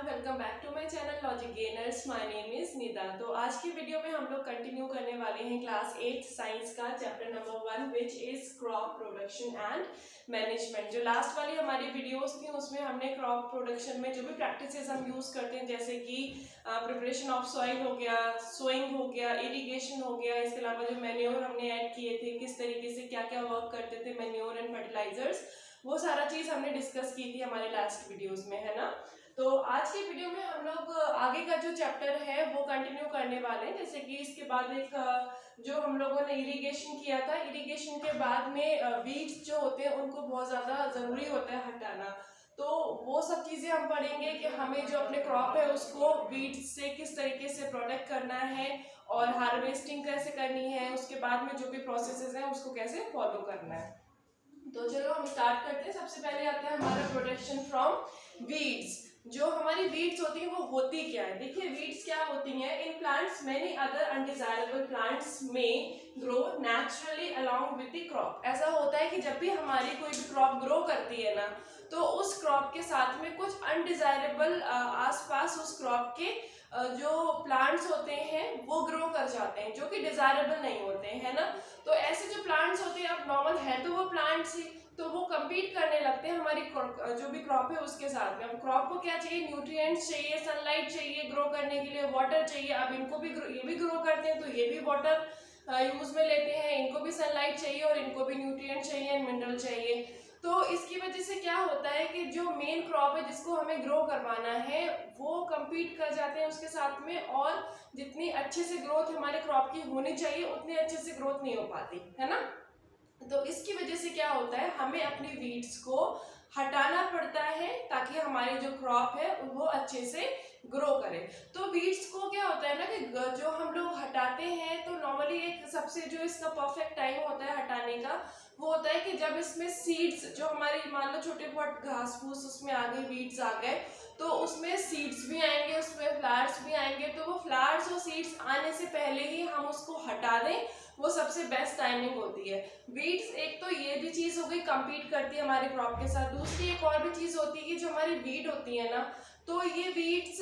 Welcome back to my channel logic gainers. My name is Nida. तो आज की video में हम लोग कंटिन्यू करने वाले हैं क्लास 8 साइंस का chapter number 1 which is crop production and management. जो लास्ट वाली हमारी वीडियोस थी उसमें हमने क्रॉप प्रोडक्शन में जो भी प्रैक्टिसेस हम यूज करते हैं जैसे कि प्रिपरेशन ऑफ सॉइल हो गया, सोइंग हो गया, इरिगेशन हो गया, इसके अलावा जो मैन्योर हमने ऐड किए थे, किस तरीके से क्या क्या वर्क करते थे मैन्योर एंड फर्टिलाइजर्स, वो सारा चीज हमने डिस्कस की थी हमारे लास्ट वीडियोस में, है ना। तो आज की वीडियो में हम लोग आगे का जो चैप्टर है वो कंटिन्यू करने वाले हैं। जैसे कि इसके बाद एक जो हम लोगों ने इरिगेशन किया था, इरिगेशन के बाद में वीड्स जो होते हैं उनको बहुत ज़्यादा ज़रूरी होता है हटाना। तो वो सब चीज़ें हम पढ़ेंगे कि हमें जो अपने क्रॉप है उसको वीड्स से किस तरीके से प्रोटेक्ट करना है और हार्वेस्टिंग कैसे करनी है, उसके बाद में जो भी प्रोसेसेस हैं उसको कैसे फॉलो करना है। तो चलो हम स्टार्ट करते हैं। सबसे पहले आता है हमारा प्रोटेक्शन फ्रॉम वीड्स। जो हमारी वीड्स होती हैं वो होती क्या है, देखिए वीड्स क्या होती हैं। In plants many other undesirable plants में grow naturally along with the crop. ऐसा होता है कि जब भी हमारी कोई भी क्रॉप ग्रो करती है ना, तो उस क्रॉप के साथ में कुछ अनडिजायरेबल आसपास उस क्रॉप के जो प्लांट्स होते हैं वो ग्रो कर जाते हैं जो कि डिजायरेबल नहीं होते हैं, है ना। तो ऐसे जो प्लांट्स होते हैं, अब नॉर्मल है तो वो प्लांट्स ही, तो वो कम्पीट करने लगते हैं हमारी जो भी क्रॉप है उसके साथ में। अब क्रॉप को क्या चाहिए, न्यूट्रिएंट्स चाहिए, सनलाइट चाहिए ग्रो करने के लिए, वाटर चाहिए। अब इनको भी ये भी ग्रो करते हैं तो ये भी वाटर यूज में लेते हैं, इनको भी सनलाइट चाहिए और इनको भी न्यूट्रिएंट चाहिए एंड मिनरल चाहिए। तो इसकी वजह से क्या होता है कि जो मेन क्रॉप है जिसको हमें ग्रो करवाना है वो कम्पीट कर जाते हैं उसके साथ में, और जितनी अच्छे से ग्रोथ हमारे क्रॉप की होनी चाहिए उतनी अच्छे से ग्रोथ नहीं हो पाती, है ना। तो इसकी वजह से क्या होता है, हमें अपनी वीड्स को हटाना पड़ता है ताकि हमारी जो क्रॉप है वो अच्छे से ग्रो करे। तो वीड्स को क्या होता है ना कि जो हम लोग हटाते हैं तो नॉर्मली एक सबसे जो इसका परफेक्ट टाइम होता है हटाने का वो होता है कि जब इसमें सीड्स जो हमारी मान लो छोटे बहुत घास फूस उसमें आ गई, वीड्स आ गए, तो उसमें सीड्स भी आएंगे, उसमें फ्लावर्स भी आएंगे। तो वो फ्लावर्स और सीड्स आने से पहले ही हम उसको हटा दें, वो सबसे बेस्ट टाइमिंग होती है। वीड्स एक तो ये भी चीज़ हो गई, कम्पीट करती है हमारे क्रॉप के साथ। दूसरी एक और भी चीज़ होती है कि जो हमारी वीड होती है ना, तो ये वीड्स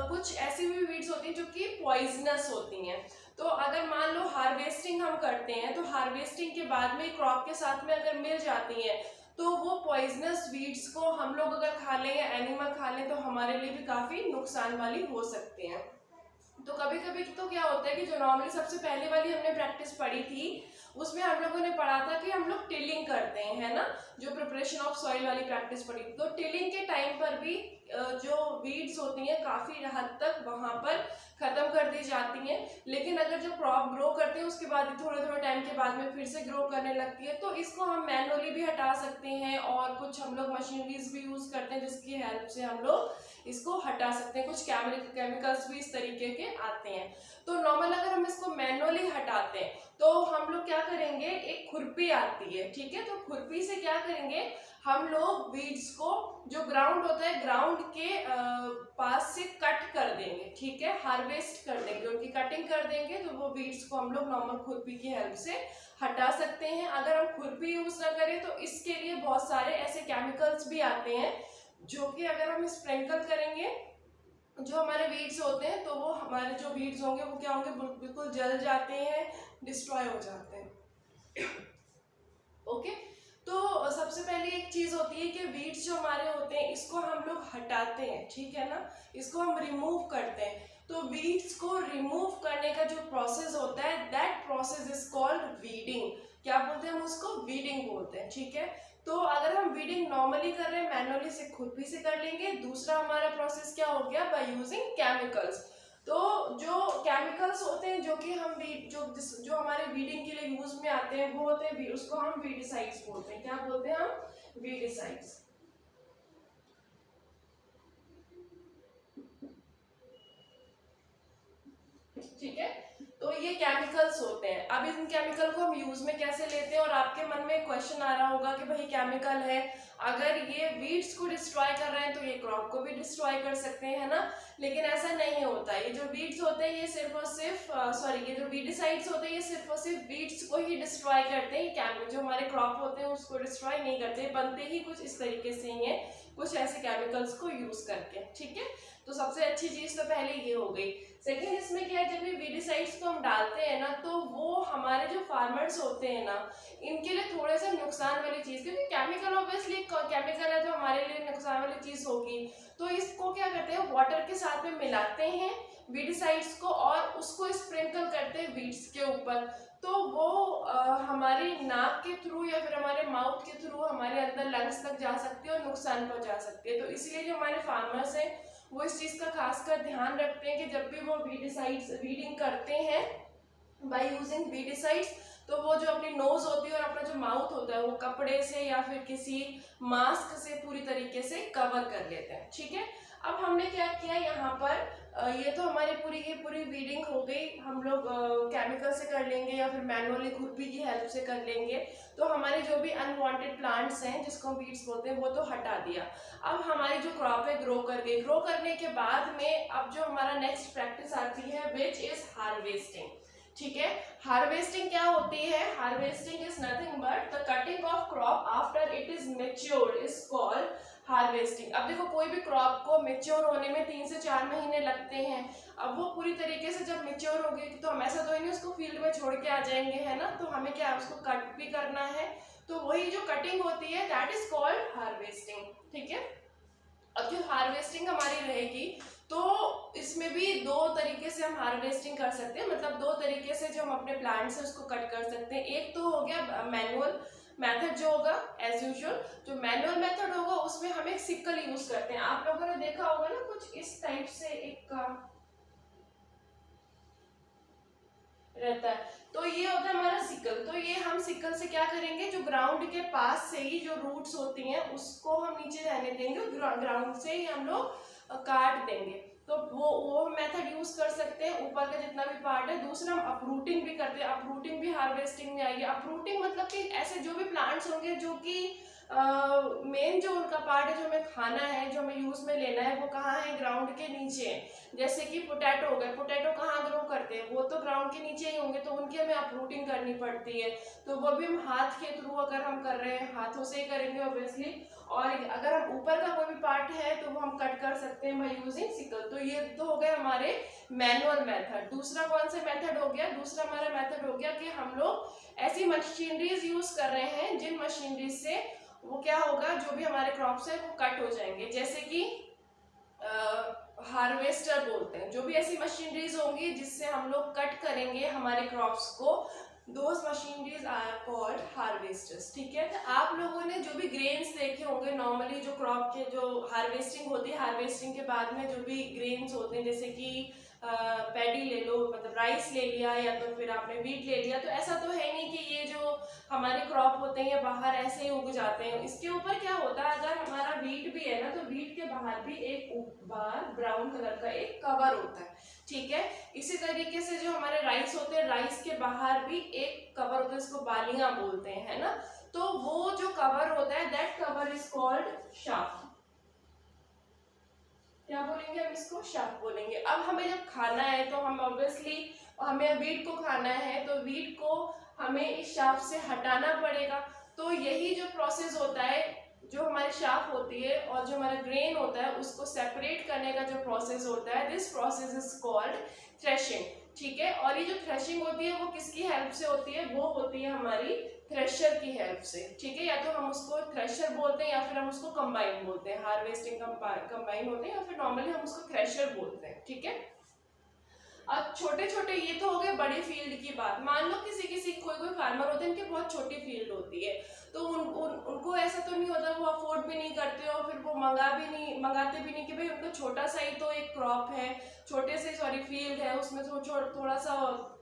कुछ ऐसी भी वीड्स होती हैं जो कि पॉइजनस होती हैं। तो अगर मान लो हार्वेस्टिंग हम करते हैं तो हार्वेस्टिंग के बाद में क्रॉप के साथ में अगर मिल जाती हैं तो वो पॉइजनस वीड्स को हम लोग अगर खा लें या एनिमल खा लें तो हमारे लिए भी काफ़ी नुकसान वाली हो सकते हैं। तो कभी कभी तो क्या होता है कि जो नॉर्मली सबसे पहले वाली हमने प्रैक्टिस पढ़ी थी उसमें हम लोगों ने पढ़ा था कि हम लोग टिलिंग करते हैं, है ना, जो प्रिपरेशन ऑफ सॉइल वाली प्रैक्टिस पढ़ी थी। तो टिलिंग के टाइम पर भी जो वीड्स होती हैं काफ़ी हद तक वहाँ पर ख़त्म कर दी जाती हैं। लेकिन अगर जो क्रॉप ग्रो करते हैं उसके बाद थोड़े थोड़े टाइम के बाद में फिर से ग्रो करने लगती है, तो इसको हम मैनुअली भी हटा सकते हैं और कुछ हम लोग मशीनरीज भी यूज़ करते हैं जिसकी हेल्प से हम लोग इसको हटा सकते हैं। कुछ केमिकल्स भी इस तरीके के आते हैं। तो नॉर्मल अगर हम इसको मैनुअली हटाते हैं तो हम लोग क्या करेंगे, एक खुरपी आती है, ठीक है, तो खुरपी से क्या करेंगे हम लोग वीड्स को जो ग्राउंड होता है ग्राउंड के पास से कट कर देंगे, ठीक है, हार्वेस्ट कर देंगे, उनकी कटिंग कर देंगे। तो वो वीड्स को हम लोग नॉर्मल खुरपी की हेल्प से हटा सकते हैं। अगर हम खुरपी यूज ना करें तो इसके लिए बहुत सारे ऐसे केमिकल्स भी आते हैं जो कि अगर हम स्प्रिंकल करेंगे जो हमारे वीड्स होते हैं तो वो हमारे जो वीड्स होंगे वो क्या होंगे, बिल्कुल जल जाते हैं, डिस्ट्रॉय हो जाते हैं। ओके, तो सबसे पहले एक चीज होती है कि वीड्स जो हमारे होते हैं इसको हम लोग हटाते हैं, ठीक है ना, इसको हम रिमूव करते हैं। तो वीड्स को रिमूव करने का जो प्रोसेस होता है that process is called weeding. क्या बोलते हैं हम उसको, वीडिंग बोलते हैं, ठीक है। तो अगर हम वीडिंग नॉर्मली कर रहे हैं मैनुअली से खुरपी से कर लेंगे। दूसरा हमारा प्रोसेस क्या हो गया, बाय यूजिंग केमिकल्स। तो जो केमिकल्स होते हैं जो कि हम जो हमारे वीडिंग के लिए यूज में आते हैं वो होते हैं, उसको हम वीडिसाइड्स बोलते हैं। क्या बोलते हैं हम, वीडिसाइड्स, ठीक है। तो ये केमिकल्स होते हैं। अब इन केमिकल को हम यूज में कैसे लेते हैं, और आपके मन में क्वेश्चन आ रहा होगा कि भाई केमिकल है, अगर ये वीड्स को डिस्ट्रॉय कर रहे हैं तो ये क्रॉप को भी डिस्ट्रॉय कर सकते हैं, है ना। लेकिन ऐसा नहीं होता। ये जो वीड्स होते हैं ये सिर्फ और सिर्फ ये जो वीडिसाइड्स होते हैं ये सिर्फ और सिर्फ वीड्स को ही डिस्ट्रॉय करते हैं। जो हमारे क्रॉप होते हैं उसको डिस्ट्रॉय नहीं करते। बनते ही कुछ इस तरीके से ही है कुछ ऐसे केमिकल्स को यूज करके, ठीक है। तो सबसे अच्छी चीज तो पहले ये हो गई। सेकेंड इसमें क्या है, जब ये वीडिसाइड्स को हम डालते हैं ना तो वो हमारे जो फार्मर्स होते हैं ना इनके लिए थोड़ा सा नुकसान वाली चीज, क्योंकि केमिकल ऑब्वियसली केमिकल है तो हमारे लिए नुकसान वाली चीज होगी। तो इसको क्या करते हैं, वाटर के साथ में मिलाते हैं वीडिसाइड्स को और उसको स्प्रिंकल करते हैं वीड्स के ऊपर। तो वो हमारी नाक के थ्रू या फिर हमारे माउथ के थ्रू हमारे अंदर लंग्स तक जा सकती है और नुकसान पहुंचा सकती है। तो इसलिए जो हमारे फार्मर्स हैं वो इस चीज़ का खासकर ध्यान रखते हैं कि जब भी वो वीडिसाइड्स वीडिंग करते हैं बाय यूजिंग वीडिसाइड्स, तो वो जो अपनी नोज होती है और अपना जो माउथ होता है वो कपड़े से या फिर किसी मास्क से पूरी तरीके से कवर कर लेते हैं, ठीक है। अब हमने क्या किया यहाँ पर, ये तो हमारी पूरी वीडिंग हो गई। हम लोग केमिकल से कर लेंगे या फिर मैनुअली खुरपी की हेल्प से कर लेंगे। तो हमारे जो भी अनवांटेड प्लांट्स हैं जिसको हम वीड्स बोलते हैं वो तो हटा दिया। अब हमारी जो क्रॉप है ग्रो कर गई। ग्रो करने के बाद में अब जो हमारा नेक्स्ट प्रैक्टिस आती है विच इज हार्वेस्टिंग, ठीक है। हार्वेस्टिंग क्या होती है, harvesting is nothing but the cutting of crop after it is matured is called harvesting. अब देखो कोई भी क्रॉप को मेच्योर होने में 3 से 4 महीने लगते हैं। अब वो पूरी तरीके से जब मेच्योर हो गई तो हम ऐसा तो नहीं उसको फील्ड में छोड़ के आ जाएंगे, है ना। तो हमें क्या उसको कट भी करना है। तो वही जो कटिंग होती है दैट इज कॉल्ड हार्वेस्टिंग, ठीक है। अब जो हार्वेस्टिंग हमारी रहेगी तो इसमें भी 2 तरीके से हम हार्वेस्टिंग कर सकते हैं, मतलब 2 तरीके से जो हम अपने प्लांट से उसको कट कर सकते हैं। एक तो हो गया मैनुअल मेथड जो होगा एज यूजुअल। जो मैनुअल मेथड होगा उसमें हम एक सिकल यूज करते हैं। आप लोगों ने देखा होगा ना कुछ इस टाइप से एक रहता है, तो ये होता है हमारा सिकल। तो ये हम सिकल से क्या करेंगे, जो ग्राउंड के पास से ही जो रूट्स होती हैं उसको हम नीचे रहने देंगे, ग्राउंड से ही हम लोग काट देंगे। तो वो मेथड यूज कर सकते हैं, ऊपर का जितना भी पार्ट है। दूसरा हम अपरूटिंग भी करते हैं। अपरूटिंग भी हार्वेस्टिंग में आएगी। अपरूटिंग मतलब कि ऐसे जो भी प्लांट्स होंगे जो कि मेन जो उनका पार्ट है जो हमें खाना है, जो हमें यूज में लेना है, वो कहाँ है, ग्राउंड के नीचे है। जैसे कि पोटैटो हो गए, पोटैटो कहाँ ग्रो करते हैं, वो तो ग्राउंड के नीचे ही होंगे, तो उनकी हमें अपरूटिंग करनी पड़ती है। तो वो भी हम हाथ के थ्रू अगर हम कर रहे हैं, हाथों से ही करेंगे ऑब्वियसली। और अगर हम ऊपर का कोई भी पार्ट है तो वो हम कट कर सकते हैं बाय यूजिंग सिकल। तो ये तो हो गए हमारे मैनुअल मेथड। दूसरा कौन सा मेथड हो गया, दूसरा हमारा मेथड हो गया कि हम लोग ऐसी मशीनरीज यूज कर रहे हैं जिन मशीनरीज से वो क्या होगा, जो भी हमारे क्रॉप्स है वो कट हो जाएंगे। जैसे कि हार्वेस्टर बोलते हैं, जो भी ऐसी मशीनरीज होंगी जिससे हम लोग कट करेंगे हमारे क्रॉप्स को, those machineries are called harvesters, ठीक है। तो आप लोगों ने जो भी ग्रेन्स देखे होंगे नॉर्मली, जो क्रॉप के जो हार्वेस्टिंग होती है, हार्वेस्टिंग के बाद में जो भी ग्रेन्स होते हैं, जैसे कि पैडी ले लो, मतलब राइस ले लिया या तो फिर आपने वीट ले लिया, तो ऐसा तो है नहीं कि ये जो हमारे क्रॉप होते हैं ये बाहर ऐसे ही उग जाते हैं। इसके ऊपर क्या होता है, अगर हमारा वीट भी है ना तो वीट के बाहर भी एक बार ब्राउन कलर का एक कवर होता है, ठीक है। इसी तरीके से जो हमारे राइस होते हैं, राइस के बाहर भी एक कवर होता है, इसको बालियां बोलते हैं, है ना। तो वो जो कवर होता है that cover is called shaft. क्या बोलेंगे हम इसको, शाफ्ट बोलेंगे। अब हमें जब खाना है तो हम ऑब्वियसली हमें वीट को खाना है, तो वीट को हमें इस शाफ्ट से हटाना पड़ेगा। तो यही जो प्रोसेस होता है, जो हमारी शाफ्ट होती है और जो हमारा ग्रेन होता है उसको सेपरेट करने का जो प्रोसेस होता है, this process is called threshing, ठीक है। और ये जो थ्रेशिंग होती है वो किसकी हेल्प से होती है, वो होती है हमारी थ्रेशर की हेल्प से, ठीक है। या तो हम उसको थ्रेशर बोलते हैं या फिर हम उसको कंबाइन बोलते हैं, हार्वेस्टिंग कंबाइन होते हैं, या फिर नॉर्मली हम उसको थ्रेशर बोलते हैं, ठीक है। अब छोटे छोटे ये तो हो गए बड़ी फील्ड की बात। मान लो किसी कोई फार्मर होते हैं इनकी बहुत छोटी फील्ड होती है, तो उनको ऐसा तो नहीं होता, वो अफोर्ड भी नहीं करते और फिर वो मंगाते भी नहीं कि भाई उनको छोटा सा ही तो एक क्रॉप है, छोटे से फील्ड है, उसमें थोड़ा सा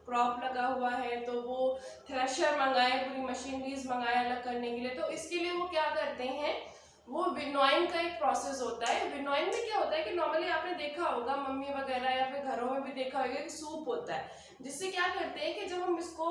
क्रॉप लगा हुआ है, तो वो थ्रेशर मंगाए, पूरी मशीनरीज मंगाए अलग करने के लिए। तो इसके लिए वो क्या करते हैं, वो विनोइंग का एक प्रोसेस होता है। विनोइंग में क्या होता है कि नॉर्मली आपने देखा होगा मम्मी वगैरह या फिर घरों में भी देखा होगा कि सूप होता है, जिससे क्या करते हैं कि जब हम इसको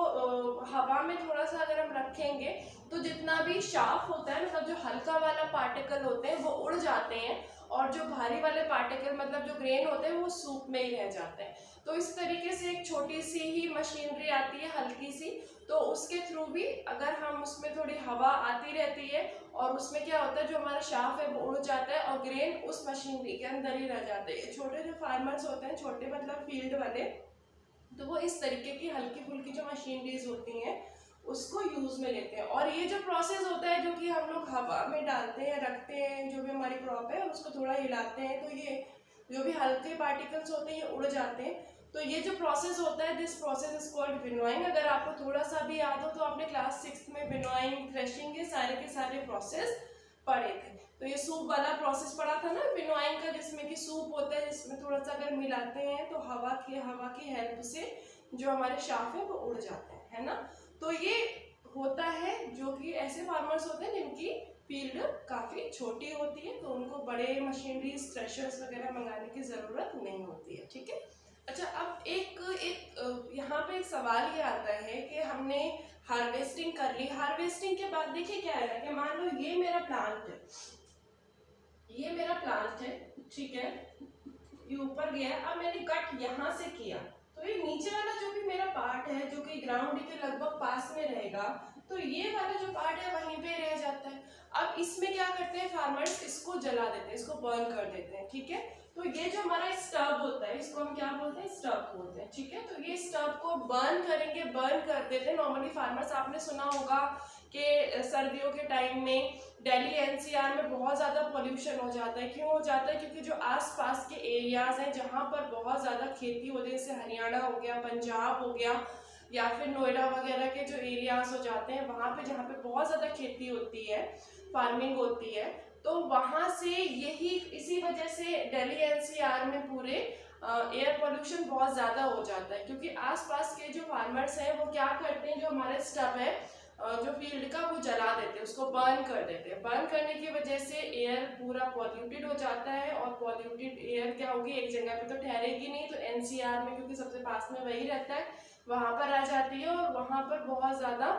हवा में थोड़ा सा अगर हम रखेंगे तो जितना भी शाफ होता है, मतलब जो हल्का वाला पार्टिकल होते हैं वो उड़ जाते हैं, और जो भारी वाले पार्टिकल मतलब जो ग्रेन होते हैं वो सूप में ही रह जाते हैं। तो इस तरीके से एक छोटी सी ही मशीनरी आती है हल्की सी, तो उसके थ्रू भी अगर हम उसमें थोड़ी हवा आती रहती है और उसमें क्या होता है, जो हमारा शाफ्ट है वो उड़ जाता है और ग्रेन उस मशीनरी के अंदर ही रह जाते हैं। छोटे जो फार्मर्स होते हैं, छोटे मतलब फील्ड वाले, तो वो इस तरीके की हल्की फुल्की जो मशीनरीज होती हैं उसको यूज में लेते हैं। और ये जो प्रोसेस होता है जो कि हम लोग हवा में डालते हैं, रखते हैं, जो भी हमारी क्रॉप है उसको थोड़ा हिलाते हैं, तो ये जो भी हल्के पार्टिकल्स होते हैं ये उड़ जाते हैं। तो ये जो प्रोसेस होता है, this process is called winnowing. अगर आपको थोड़ा सा भी याद हो तो आपने क्लास 6 में विनोइंग, थ्रेशिंग के सारे प्रोसेस पढ़े थे। तो ये सूप वाला प्रोसेस पढ़ा था ना विनोइंग का, जिसमें कि सूप होता है, जिसमें थोड़ा सा अगर मिलाते हैं तो हवा की हेल्प से जो हमारे शाफ है वो उड़ जाते हैं, है ना। तो ये होता है जो कि ऐसे फार्मर्स होते हैं जिनकी फील्ड काफ़ी छोटी होती है, तो उनको बड़े मशीनरीज, थ्रेशर्स वगैरह मंगाने की ज़रूरत नहीं होती है, ठीक है। अच्छा, अब एक यहाँ पे एक सवाल ये आता है कि हमने हार्वेस्टिंग कर ली, हार्वेस्टिंग के बाद देखिए क्या है कि मान लो ये मेरा प्लांट है, ये मेरा प्लांट है, ठीक है, ये ऊपर गया, अब मैंने कट यहाँ से किया, तो ये नीचे वाला जो भी मेरा पार्ट है जो कि ग्राउंड के लगभग पास में रहेगा, तो ये वाला जो पार्ट है वहीं पे रह जाता है। अब इसमें क्या करते हैं फार्मर्स, इसको जला देते हैं, इसको बर्न कर देते हैं, ठीक है। तो ये जो हमारा स्टब होता है इसको हम क्या बोलते हैं, स्टब बोलते हैं, ठीक है। तो ये स्टब को बर्न करेंगे, बर्न कर देते हैं। नॉर्मली फार्मर्स, आपने सुना होगा कि सर्दियों के टाइम में दिल्ली एनसीआर में बहुत ज़्यादा पोल्यूशन हो जाता है। क्यों हो जाता है, क्योंकि जो आसपास के एरियाज़ हैं जहाँ पर बहुत ज़्यादा खेती होती है, जैसे हरियाणा हो गया, पंजाब हो गया, या फिर नोएडा वगैरह के जो एरियाज़ हो जाते हैं वहाँ पे, जहाँ पे बहुत ज़्यादा खेती होती है, फार्मिंग होती है, तो वहाँ से यही इसी वजह से दिल्ली एनसीआर में पूरे एयर पोल्यूशन बहुत ज़्यादा हो जाता है। क्योंकि आसपास के जो फार्मर्स हैं वो क्या करते हैं, जो हमारे स्टब है जो फील्ड का, वो जला देते हैं, उसको बर्न कर देते हैं। बर्न करने की वजह से एयर पूरा पॉल्यूटेड हो जाता है, और पॉल्यूटेड एयर क्या होगी, एक जगह पे तो ठहरेगी नहीं, तो एनसीआर में, क्योंकि सबसे पास में वही रहता है, वहाँ पर आ जाती है, और वहाँ पर बहुत ज़्यादा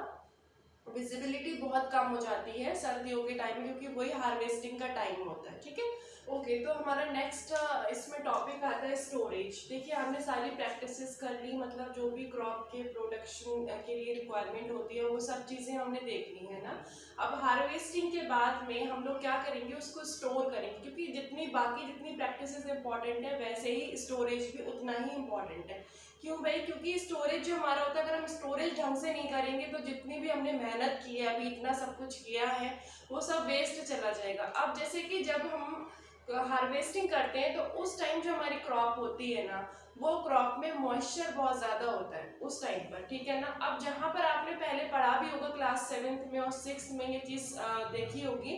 विजिबिलिटी बहुत कम हो जाती है सर्दियों के टाइम में, क्योंकि वही हार्वेस्टिंग का टाइम होता है, ठीक है। ओके, तो हमारा नेक्स्ट इसमें टॉपिक आता है स्टोरेज। देखिए, हमने सारी प्रैक्टिसेस कर ली, मतलब जो भी क्रॉप के प्रोडक्शन के लिए रिक्वायरमेंट होती है वो सब चीज़ें हमने देख ली है ना। अब हार्वेस्टिंग के बाद में हम लोग क्या करेंगे, उसको स्टोर करेंगे, क्योंकि जितनी प्रैक्टिसेस इंपॉर्टेंट है वैसे ही स्टोरेज भी उतना ही इम्पॉर्टेंट है। क्यों भाई, क्योंकि स्टोरेज जो हमारा होता है, अगर हम स्टोरेज ढंग से नहीं करेंगे तो जितनी भी हमने मेहनत की है, अभी इतना सब कुछ किया है, वो सब वेस्ट चला जाएगा। अब जैसे कि जब हम हार्वेस्टिंग करते हैं तो उस टाइम जो हमारी क्रॉप होती है ना, वो क्रॉप में मॉइस्चर बहुत ज़्यादा होता है उस टाइम पर, ठीक है ना। अब जहाँ पर आपने पहले पढ़ा भी होगा क्लास 7th में और 6th में, ये चीज़ देखी होगी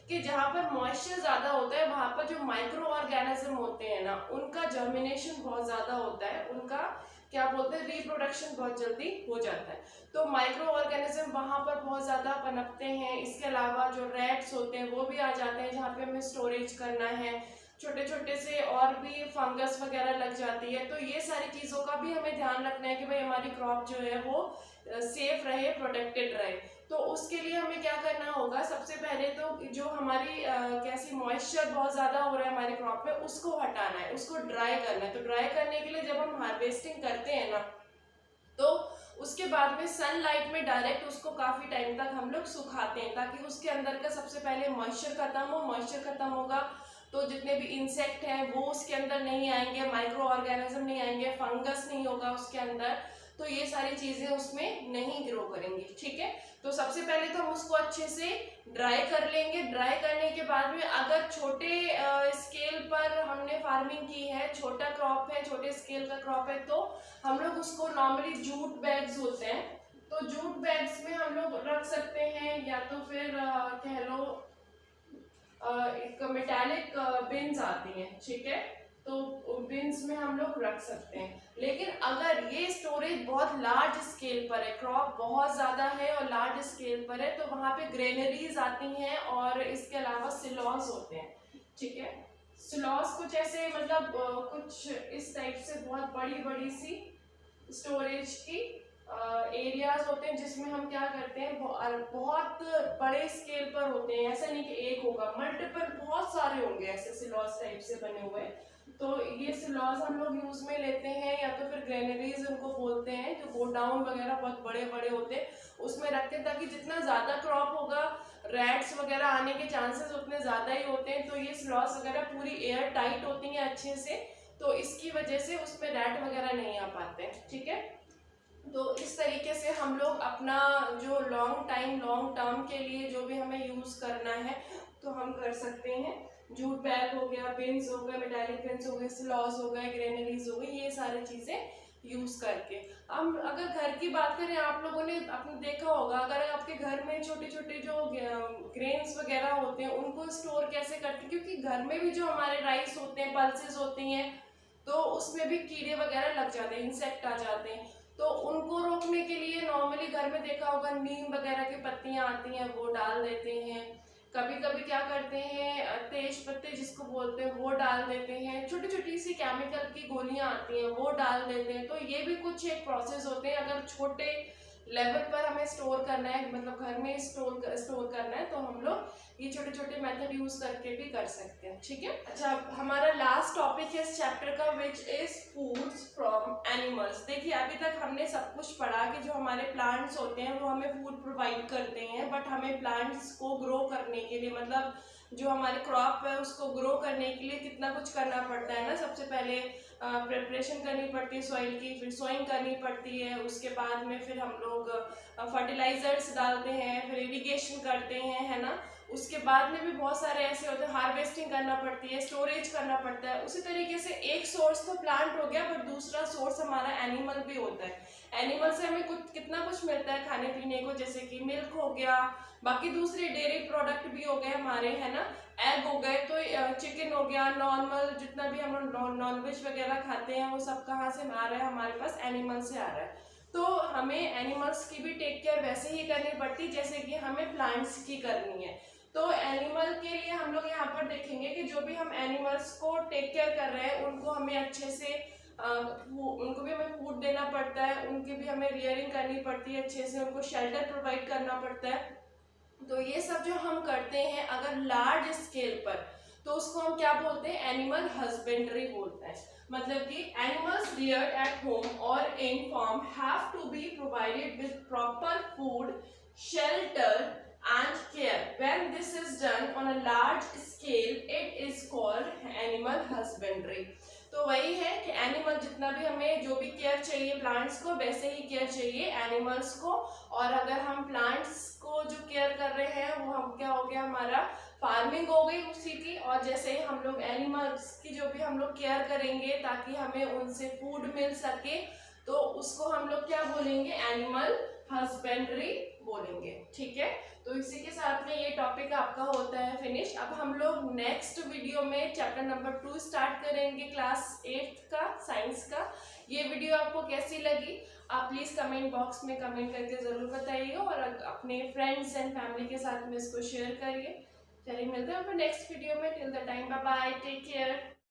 कि जहाँ पर मॉइस्चर ज़्यादा होता है वहाँ पर जो माइक्रो ऑर्गेनिज्म होते हैं ना, उनका जर्मिनेशन बहुत ज़्यादा होता है, उनका क्या बोलते हैं, रिप्रोडक्शन बहुत जल्दी हो जाता है। तो माइक्रो ऑर्गेनिज्म वहाँ पर बहुत ज़्यादा पनपते हैं। इसके अलावा जो रैट्स होते हैं वो भी आ जाते हैं जहाँ पे हमें स्टोरेज करना है, छोटे छोटे से और भी फंगस वगैरह लग जाती है। तो ये सारी चीज़ों का भी हमें ध्यान रखना है कि भाई हमारी क्रॉप जो है वो सेफ रहे, प्रोटेक्टेड रहे। तो उसके लिए हमें क्या करना होगा, सबसे पहले तो जो हमारी कैसी मॉइस्चर बहुत ज़्यादा हो रहा है हमारी क्रॉप में, उसको हटाना है, उसको ड्राई करना है। तो ड्राई करने के लिए जब हम हार्वेस्टिंग करते हैं ना, तो उसके बाद में सनलाइट में डायरेक्ट उसको काफ़ी टाइम तक हम लोग सुखाते हैं, ताकि उसके अंदर का सबसे पहले मॉइस्चर खत्म हो। मॉइस्चर खत्म होगा तो जितने भी इंसेक्ट हैं वो उसके अंदर नहीं आएंगे, माइक्रो ऑर्गेनिज्म नहीं आएंगे, फंगस नहीं होगा उसके अंदर, तो ये सारी चीज़ें उसमें नहीं ग्रो करेंगी, ठीक है। तो सबसे पहले तो हम उसको अच्छे से ड्राई कर लेंगे। ड्राई करने के बाद में अगर छोटे स्केल पर हमने फार्मिंग की है, छोटा क्रॉप है, छोटे स्केल का क्रॉप है, तो हम लोग उसको नॉर्मली जूट बैग्स होते हैं, तो जूट बैग्स में हम लोग रख सकते हैं, या तो फिर कह लो एक मेटालिक बिन्स आती हैं, ठीक है, तो बिन्स में हम लोग रख सकते हैं। लेकिन अगर ये स्टोरेज बहुत लार्ज स्केल पर है, क्रॉप बहुत ज़्यादा है और लार्ज स्केल पर है, तो वहाँ पे ग्रेनरीज आती हैं और इसके अलावा सिलॉस होते हैं, ठीक है। सिलॉस कुछ ऐसे मतलब कुछ इस टाइप से बहुत बड़ी बड़ी सी स्टोरेज की एरियाज होते हैं, जिसमें हम क्या करते हैं, बहुत बड़े स्केल पर होते हैं, ऐसा नहीं कि एक होगा, मल्टीपल बहुत सारे होंगे ऐसे सिलॉस टाइप से बने हुए। तो ये सिलॉस हम लोग यूज में लेते हैं, या तो फिर ग्रेनरीज उनको बोलते हैं, जो गोडाउन वगैरह बहुत बड़े बड़े होते हैं उसमें रखते हैं, ताकि जितना ज़्यादा क्रॉप होगा रैट्स वगैरह आने के चांसेस उतने ज़्यादा ही होते हैं। तो ये स्लॉस वगैरह पूरी एयर टाइट होती हैं अच्छे से, तो इसकी वजह से उसमें रैट वगैरह नहीं आ पाते हैं। ठीक है, तो इस तरीके से हम लोग अपना जो लॉन्ग टर्म के लिए जो भी हमें यूज़ करना है तो हम कर सकते हैं। जूट बैग हो गया, पिन्स हो गए, मेटालिक पिन्स हो गए, स्लॉस हो गए, ग्रेनरीज हो गई, ये सारी चीज़ें यूज़ करके। हम अगर घर की बात करें, आप लोगों ने आपने देखा होगा, अगर आपके घर में छोटे छोटे जो ग्रेन्स वगैरह होते हैं उनको स्टोर कैसे करते हैं, क्योंकि घर में भी जो हमारे राइस होते हैं, पल्सेस होती हैं, तो उसमें भी कीड़े वगैरह लग जाते हैं, इंसेक्ट आ जाते हैं। तो उनको रोकने के लिए नॉर्मली घर में देखा होगा नीम वगैरह की पत्तियां आती हैं वो डाल देते हैं। कभी कभी क्या करते हैं, तेज पत्ते जिसको बोलते हैं वो डाल देते हैं। छोटी छोटी सी केमिकल की गोलियां आती हैं वो डाल देते हैं। तो ये भी कुछ एक प्रोसेस होते हैं। अगर छोटे लेवल पर हमें स्टोर करना है, मतलब घर में स्टोर करना है, तो हम लोग ये छोटे छोटे मेथड यूज करके भी कर सकते हैं। ठीक है, अच्छा, हमारा लास्ट टॉपिक है इस चैप्टर का, which is foods from animals. देखिए, अभी तक हमने सब कुछ पढ़ा कि जो हमारे प्लांट्स होते हैं वो हमें फूड प्रोवाइड करते हैं, बट हमें प्लांट्स को ग्रो करने के लिए, मतलब जो हमारे क्रॉप है उसको ग्रो करने के लिए कितना कुछ करना पड़ता है ना। सबसे पहले प्रिपरेशन करनी पड़ती है सॉइल की, फिर सोइंग करनी पड़ती है, उसके बाद में फिर हम लोग फर्टिलाइजर्स डालते हैं, फिर इरिगेशन करते हैं, है ना। उसके बाद में भी बहुत सारे ऐसे होते हैं, हार्वेस्टिंग करना पड़ती है, स्टोरेज करना पड़ता है। उसी तरीके से एक सोर्स तो प्लांट हो गया, बट दूसरा सोर्स हमारा एनिमल भी होता है। एनिमल से हमें कुछ कितना कुछ मिलता है खाने पीने को, जैसे कि मिल्क हो गया, बाकी दूसरे डेयरी प्रोडक्ट भी हो गए हमारे, है ना, एग हो गए, तो चिकन हो गया, नॉर्मल जितना भी हम लोग नॉनवेज वगैरह खाते हैं वो सब कहाँ से आ रहा है, हमारे पास एनिमल से आ रहा है। तो हमें एनिमल्स की भी टेक केयर वैसे ही करनी पड़ती जैसे कि हमें प्लांट्स की करनी है। तो एनिमल के लिए हम लोग यहाँ पर देखेंगे कि जो भी हम एनिमल्स को टेक केयर कर रहे हैं उनको हमें अच्छे से उनको भी हमें फूड देना पड़ता है, उनकी भी हमें रियरिंग करनी पड़ती है अच्छे से, उनको शेल्टर प्रोवाइड करना पड़ता है। तो ये सब जो हम करते हैं अगर लार्ज स्केल पर, तो उसको हम क्या बोलते हैं, एनिमल हस्बेंड्री बोलते हैं। मतलब कि एनिमल्स रियर्ड एट होम और in farm have to be provided with proper food, shelter and care. When this is done on a large scale, it is called animal husbandry. तो वही है कि animal जितना भी हमें जो भी केयर चाहिए प्लांट्स को, वैसे ही केयर चाहिए एनिमल्स को। और अगर हम प्लांट्स को जो केयर कर रहे हैं वो हम क्या हो गया, हमारा फार्मिंग हो गई उसी की। और जैसे ही हम लोग एनिमल्स की जो भी हम लोग केयर करेंगे ताकि हमें उनसे फूड मिल सके, तो उसको हम लोग क्या बोलेंगे, एनिमल हस्बेंड्री बोलेंगे। ठीक है, तो इसी के साथ में ये टॉपिक आपका होता है फिनिश। अब हम लोग नेक्स्ट वीडियो में चैप्टर नंबर 2 स्टार्ट करेंगे, क्लास 8 का, साइंस का। ये वीडियो आपको कैसी लगी आप प्लीज़ कमेंट बॉक्स में कमेंट करके ज़रूर बताइए, और अपने फ्रेंड्स एंड फैमिली के साथ में इसको शेयर करिए। चलिए मिलते हैं अपने नेक्स्ट वीडियो में। Till the time, bye bye, take care.